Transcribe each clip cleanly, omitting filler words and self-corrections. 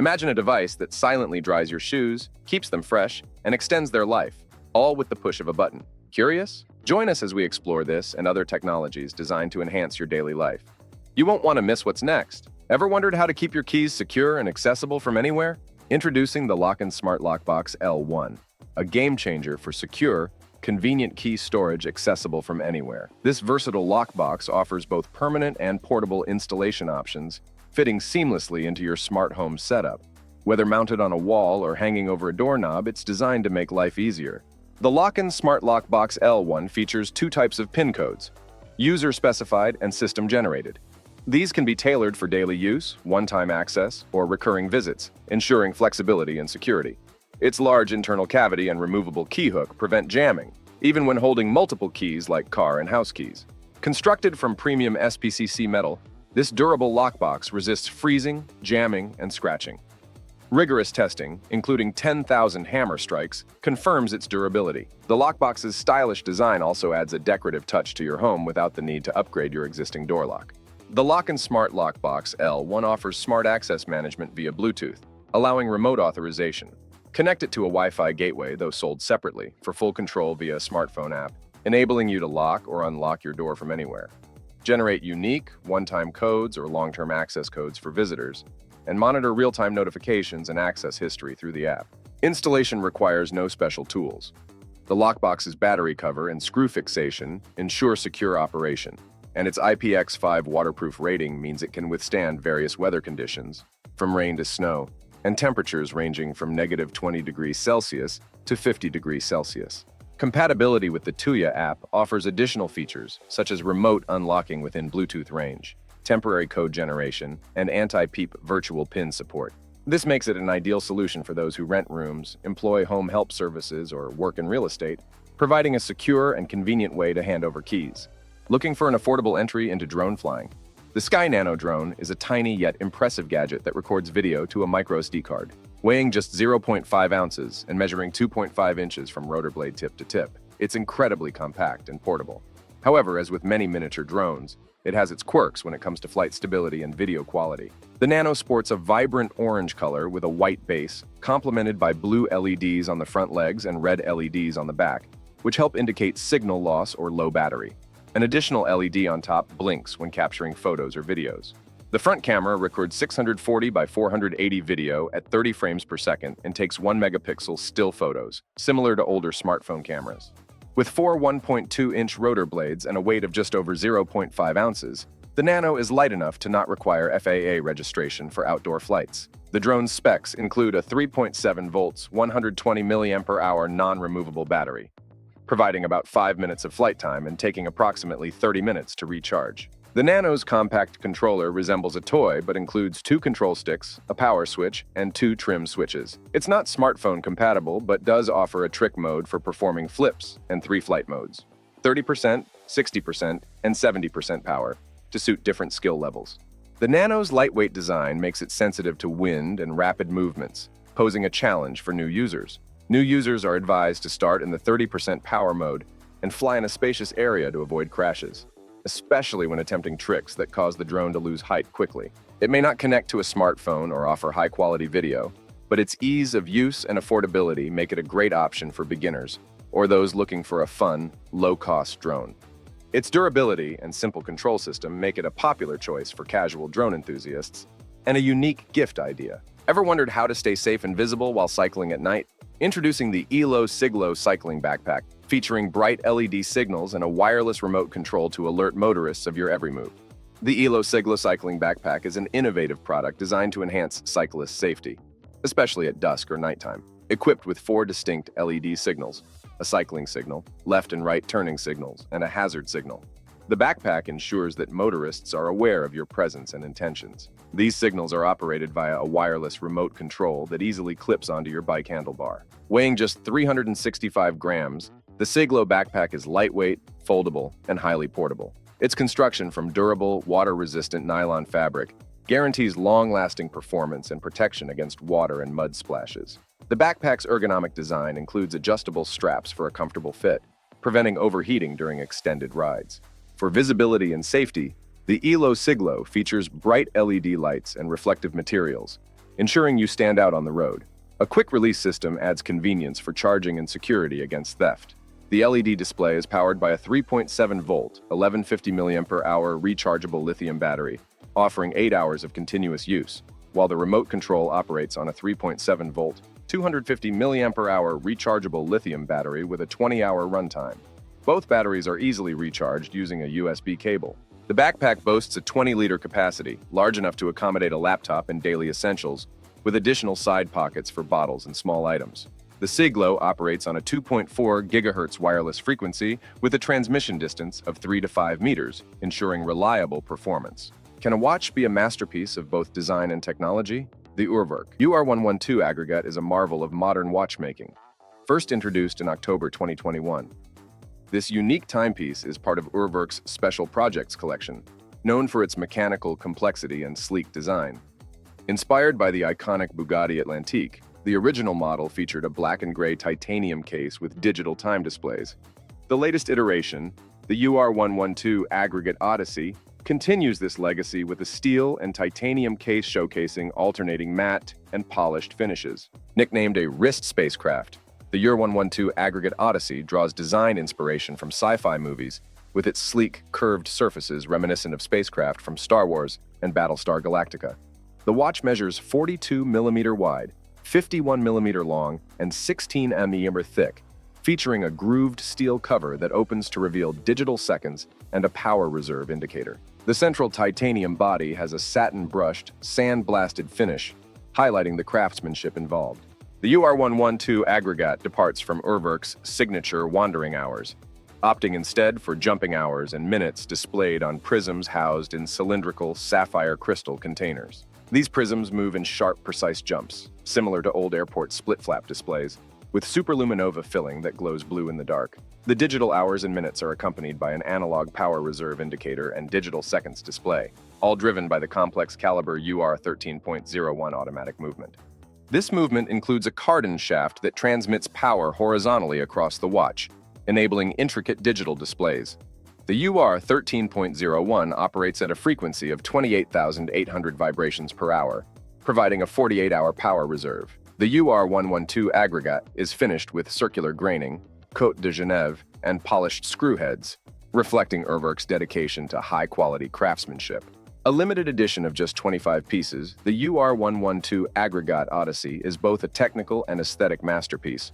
Imagine a device that silently dries your shoes, keeps them fresh, and extends their life, all with the push of a button. Curious? Join us as we explore this and other technologies designed to enhance your daily life. You won't want to miss what's next. Ever wondered how to keep your keys secure and accessible from anywhere? Introducing the Lockin Smart Lockbox L1, a game changer for secure, convenient key storage accessible from anywhere. This versatile lockbox offers both permanent and portable installation options, fitting seamlessly into your smart home setup. Whether mounted on a wall or hanging over a doorknob, it's designed to make life easier. The Lockin Smart Lockbox L1 features two types of PIN codes, user-specified and system-generated. These can be tailored for daily use, one-time access, or recurring visits, ensuring flexibility and security. Its large internal cavity and removable key hook prevent jamming, even when holding multiple keys like car and house keys. Constructed from premium SPCC metal, this durable lockbox resists freezing, jamming, and scratching. Rigorous testing, including 10,000 hammer strikes, confirms its durability. The lockbox's stylish design also adds a decorative touch to your home without the need to upgrade your existing door lock. The Lockin Smart Lockbox L1 offers smart access management via Bluetooth, allowing remote authorization. Connect it to a Wi-Fi gateway, though sold separately, for full control via a smartphone app, enabling you to lock or unlock your door from anywhere. Generate unique, one-time codes or long-term access codes for visitors, and monitor real-time notifications and access history through the app. Installation requires no special tools. The lockbox's battery cover and screw fixation ensure secure operation, and its IPX5 waterproof rating means it can withstand various weather conditions, from rain to snow, and temperatures ranging from -20°C to 50°C. Compatibility with the Tuya app offers additional features, such as remote unlocking within Bluetooth range, temporary code generation, and anti-peep virtual PIN support. This makes it an ideal solution for those who rent rooms, employ home help services, or work in real estate, providing a secure and convenient way to hand over keys. Looking for an affordable entry into drone flying? The Skeye Nano drone is a tiny yet impressive gadget that records video to a micro SD card. Weighing just 0.5 ounces and measuring 2.5 inches from rotor blade tip to tip, it's incredibly compact and portable. However, as with many miniature drones, it has its quirks when it comes to flight stability and video quality. The Nano sports a vibrant orange color with a white base, complemented by blue LEDs on the front legs and red LEDs on the back, which help indicate signal loss or low battery. An additional LED on top blinks when capturing photos or videos. The front camera records 640 by 480 video at 30 frames per second and takes 1 megapixel still photos, similar to older smartphone cameras. With four 1.2-inch rotor blades and a weight of just over 0.5 ounces, the Nano is light enough to not require FAA registration for outdoor flights. The drone's specs include a 3.7 volts, 120 mAh non-removable battery, providing about 5 minutes of flight time and taking approximately 30 minutes to recharge. The Nano's compact controller resembles a toy but includes 2 control sticks, a power switch, and 2 trim switches. It's not smartphone compatible but does offer a trick mode for performing flips and 3 flight modes, 30%, 60%, and 70% power, to suit different skill levels. The Nano's lightweight design makes it sensitive to wind and rapid movements, posing a challenge for new users. New users are advised to start in the 30% power mode and fly in a spacious area to avoid crashes, especially when attempting tricks that cause the drone to lose height quickly. It may not connect to a smartphone or offer high-quality video, but its ease of use and affordability make it a great option for beginners or those looking for a fun, low-cost drone. Its durability and simple control system make it a popular choice for casual drone enthusiasts and a unique gift idea. Ever wondered how to stay safe and visible while cycling at night? Introducing the Eelo Cyglo cycling backpack, featuring bright LED signals and a wireless remote control to alert motorists of your every move. The Eelo Cyglo cycling backpack is an innovative product designed to enhance cyclist safety, especially at dusk or nighttime. Equipped with 4 distinct LED signals, a cycling signal, left and right turning signals, and a hazard signal. The backpack ensures that motorists are aware of your presence and intentions. These signals are operated via a wireless remote control that easily clips onto your bike handlebar. Weighing just 365 grams, the Cyglo backpack is lightweight, foldable, and highly portable. Its construction from durable, water-resistant nylon fabric guarantees long-lasting performance and protection against water and mud splashes. The backpack's ergonomic design includes adjustable straps for a comfortable fit, preventing overheating during extended rides. For visibility and safety, the Eelo Cyglo features bright LED lights and reflective materials, ensuring you stand out on the road. A quick-release system adds convenience for charging and security against theft. The LED display is powered by a 3.7-volt, 1150 mAh rechargeable lithium battery, offering 8 hours of continuous use, while the remote control operates on a 3.7-volt, 250 mAh rechargeable lithium battery with a 20-hour runtime. Both batteries are easily recharged using a USB cable. The backpack boasts a 20-liter capacity, large enough to accommodate a laptop and daily essentials, with additional side pockets for bottles and small items. The Cyglo operates on a 2.4 GHz wireless frequency with a transmission distance of 3 to 5 meters, ensuring reliable performance. Can a watch be a masterpiece of both design and technology? The URR-112 Aggregat is a marvel of modern watchmaking. First introduced in October 2021. This unique timepiece is part of Urwerk's Special Projects collection, known for its mechanical complexity and sleek design. Inspired by the iconic Bugatti Atlantique, the original model featured a black and gray titanium case with digital time displays. The latest iteration, the URR-112 Aggregat Odyssey, continues this legacy with a steel and titanium case showcasing alternating matte and polished finishes. Nicknamed a wrist spacecraft, the URR-112 Aggregat Odyssey draws design inspiration from sci-fi movies, with its sleek, curved surfaces reminiscent of spacecraft from Star Wars and Battlestar Galactica. The watch measures 42 mm wide, 51 mm long, and 16 mm thick, featuring a grooved steel cover that opens to reveal digital seconds and a power reserve indicator. The central titanium body has a satin-brushed, sand-blasted finish, highlighting the craftsmanship involved. The URR-112 Aggregat departs from Urwerk's signature wandering hours, opting instead for jumping hours and minutes displayed on prisms housed in cylindrical sapphire crystal containers. These prisms move in sharp, precise jumps, similar to old airport split-flap displays, with superluminova filling that glows blue in the dark. The digital hours and minutes are accompanied by an analog power reserve indicator and digital seconds display, all driven by the complex caliber UR-13.01 automatic movement. This movement includes a cardan shaft that transmits power horizontally across the watch, enabling intricate digital displays. The UR-13.01 operates at a frequency of 28,800 vibrations per hour, providing a 48-hour power reserve. The URR-112 Aggregat is finished with circular graining, Côte de Genève, and polished screw heads, reflecting Urwerk's dedication to high-quality craftsmanship. A limited edition of just 25 pieces, the URR-112 Aggregat Odyssey is both a technical and aesthetic masterpiece,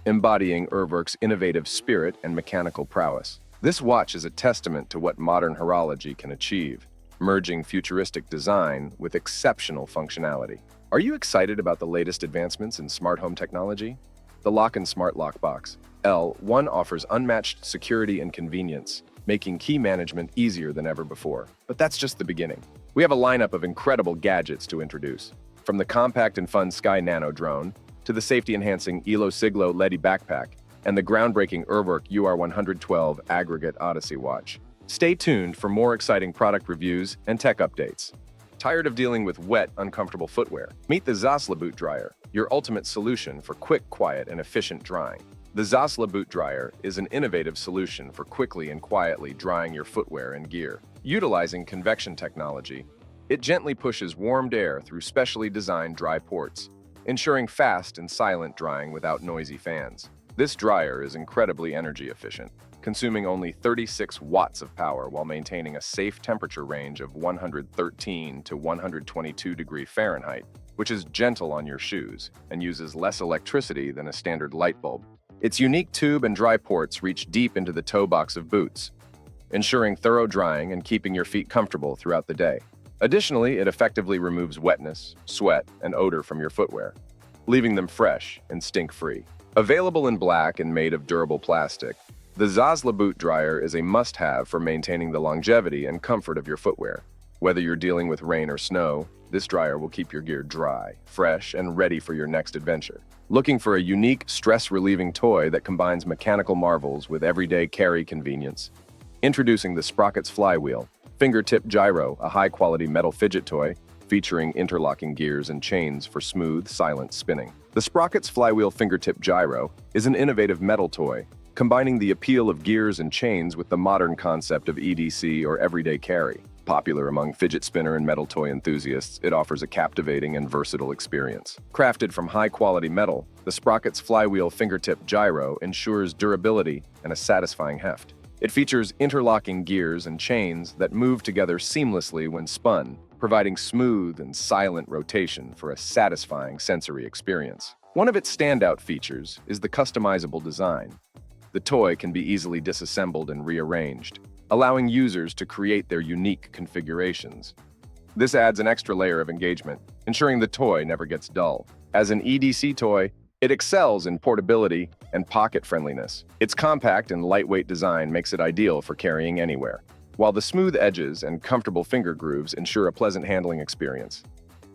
embodying Urwerk's innovative spirit and mechanical prowess. This watch is a testament to what modern horology can achieve, merging futuristic design with exceptional functionality. Are you excited about the latest advancements in smart home technology? The Lockin Smart Lockbox L1 offers unmatched security and convenience, making key management easier than ever before. But that's just the beginning. We have a lineup of incredible gadgets to introduce, from the compact and fun Skeye Nano drone to the safety-enhancing Eelo Cyglo LED backpack and the groundbreaking Urwerk UR-112 Aggregat Odyssey watch. Stay tuned for more exciting product reviews and tech updates. Tired of dealing with wet, uncomfortable footwear? Meet the Xasla boot dryer, your ultimate solution for quick, quiet, and efficient drying. The Xasla boot dryer is an innovative solution for quickly and quietly drying your footwear and gear. Utilizing convection technology, it gently pushes warmed air through specially designed dry ports, ensuring fast and silent drying without noisy fans. This dryer is incredibly energy efficient, consuming only 36 watts of power while maintaining a safe temperature range of 113 to 122 degrees Fahrenheit, which is gentle on your shoes and uses less electricity than a standard light bulb. Its unique tube and dry ports reach deep into the toe box of boots, ensuring thorough drying and keeping your feet comfortable throughout the day. Additionally, it effectively removes wetness, sweat, and odor from your footwear, leaving them fresh and stink-free. Available in black and made of durable plastic, the Xasla boot dryer is a must-have for maintaining the longevity and comfort of your footwear. Whether you're dealing with rain or snow, this dryer will keep your gear dry, fresh, and ready for your next adventure. Looking for a unique, stress-relieving toy that combines mechanical marvels with everyday carry convenience? Introducing the Sprocket's Flywheel, Fingertip Gyro, a high-quality metal fidget toy featuring interlocking gears and chains for smooth, silent spinning. The Sprocket's Flywheel Fingertip Gyro is an innovative metal toy, combining the appeal of gears and chains with the modern concept of EDC or everyday carry. Popular among fidget spinner and metal toy enthusiasts, it offers a captivating and versatile experience. Crafted from high-quality metal, the Sprocket's flywheel fingertip gyro ensures durability and a satisfying heft. It features interlocking gears and chains that move together seamlessly when spun, providing smooth and silent rotation for a satisfying sensory experience. One of its standout features is the customizable design. The toy can be easily disassembled and rearranged, allowing users to create their unique configurations. This adds an extra layer of engagement, ensuring the toy never gets dull. As an EDC toy, it excels in portability and pocket friendliness. Its compact and lightweight design makes it ideal for carrying anywhere, while the smooth edges and comfortable finger grooves ensure a pleasant handling experience.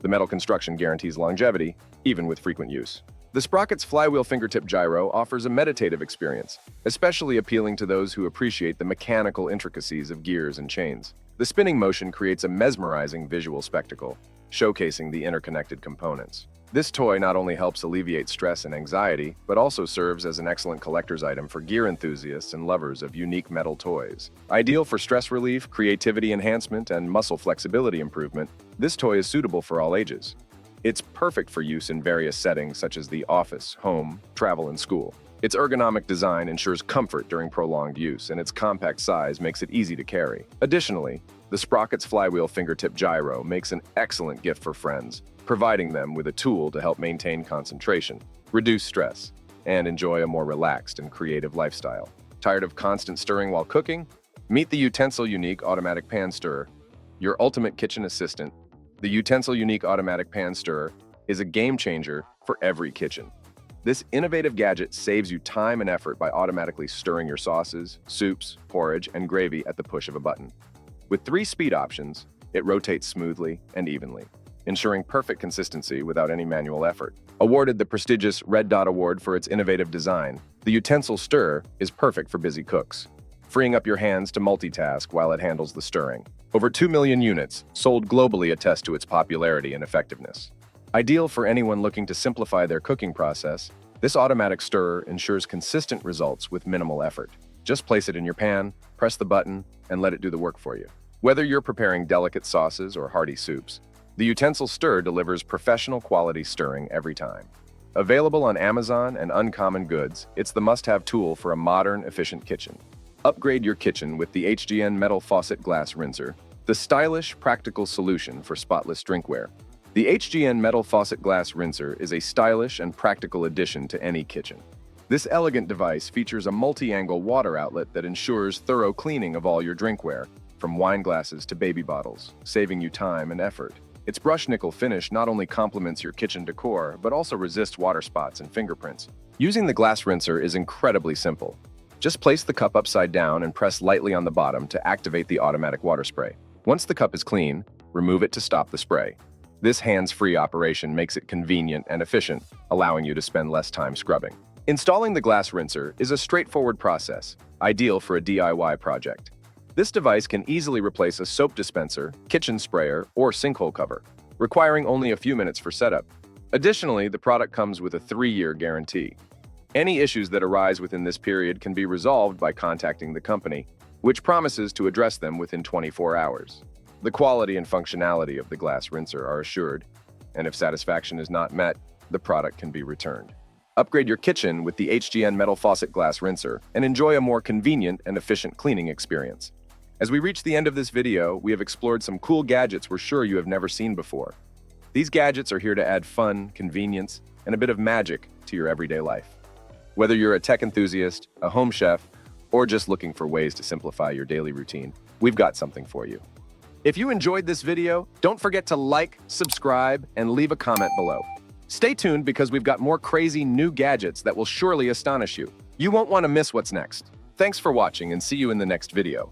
The metal construction guarantees longevity, even with frequent use. The Sprocket's flywheel fingertip gyro offers a meditative experience, especially appealing to those who appreciate the mechanical intricacies of gears and chains. The spinning motion creates a mesmerizing visual spectacle, showcasing the interconnected components. This toy not only helps alleviate stress and anxiety, but also serves as an excellent collector's item for gear enthusiasts and lovers of unique metal toys. Ideal for stress relief, creativity enhancement, and muscle flexibility improvement, this toy is suitable for all ages. It's perfect for use in various settings such as the office, home, travel, and school. Its ergonomic design ensures comfort during prolonged use, and its compact size makes it easy to carry. Additionally, the Sprocket's flywheel fingertip gyro makes an excellent gift for friends, providing them with a tool to help maintain concentration, reduce stress, and enjoy a more relaxed and creative lifestyle. Tired of constant stirring while cooking? Meet the Uutensil Unique Automatic Pan Stirrer, your ultimate kitchen assistant. The Uutensil Unique Automatic Pan Stirrer is a game changer for every kitchen. This innovative gadget saves you time and effort by automatically stirring your sauces, soups, porridge, and gravy at the push of a button. With 3 speed options, it rotates smoothly and evenly, ensuring perfect consistency without any manual effort. Awarded the prestigious Red Dot Award for its innovative design, the Uutensil Stirrer is perfect for busy cooks, freeing up your hands to multitask while it handles the stirring. Over 2 million units sold globally attest to its popularity and effectiveness. Ideal for anyone looking to simplify their cooking process, this automatic stirrer ensures consistent results with minimal effort. Just place it in your pan, press the button, and let it do the work for you. Whether you're preparing delicate sauces or hearty soups, the Uutensil Stirrer delivers professional quality stirring every time. Available on Amazon and Uncommon Goods, it's the must-have tool for a modern, efficient kitchen. Upgrade your kitchen with the HGN Metal Faucet Glass Rinser, the stylish, practical solution for spotless drinkware. The HGN Metal Faucet Glass Rinser is a stylish and practical addition to any kitchen. This elegant device features a multi-angle water outlet that ensures thorough cleaning of all your drinkware, from wine glasses to baby bottles, saving you time and effort. Its brushed nickel finish not only complements your kitchen decor, but also resists water spots and fingerprints. Using the glass rinser is incredibly simple. Just place the cup upside down and press lightly on the bottom to activate the automatic water spray. Once the cup is clean, remove it to stop the spray. This hands-free operation makes it convenient and efficient, allowing you to spend less time scrubbing. Installing the glass rinser is a straightforward process, ideal for a DIY project. This device can easily replace a soap dispenser, kitchen sprayer, or sinkhole cover, requiring only a few minutes for setup. Additionally, the product comes with a 3-year guarantee. Any issues that arise within this period can be resolved by contacting the company, which promises to address them within 24 hours. The quality and functionality of the glass rinser are assured, and if satisfaction is not met, the product can be returned. Upgrade your kitchen with the HGN Metal Faucet Glass Rinser and enjoy a more convenient and efficient cleaning experience. As we reach the end of this video, we have explored some cool gadgets we're sure you have never seen before. These gadgets are here to add fun, convenience, and a bit of magic to your everyday life. Whether you're a tech enthusiast, a home chef, or just looking for ways to simplify your daily routine, we've got something for you. If you enjoyed this video, don't forget to like, subscribe, and leave a comment below. Stay tuned because we've got more crazy new gadgets that will surely astonish you. You won't want to miss what's next. Thanks for watching and see you in the next video.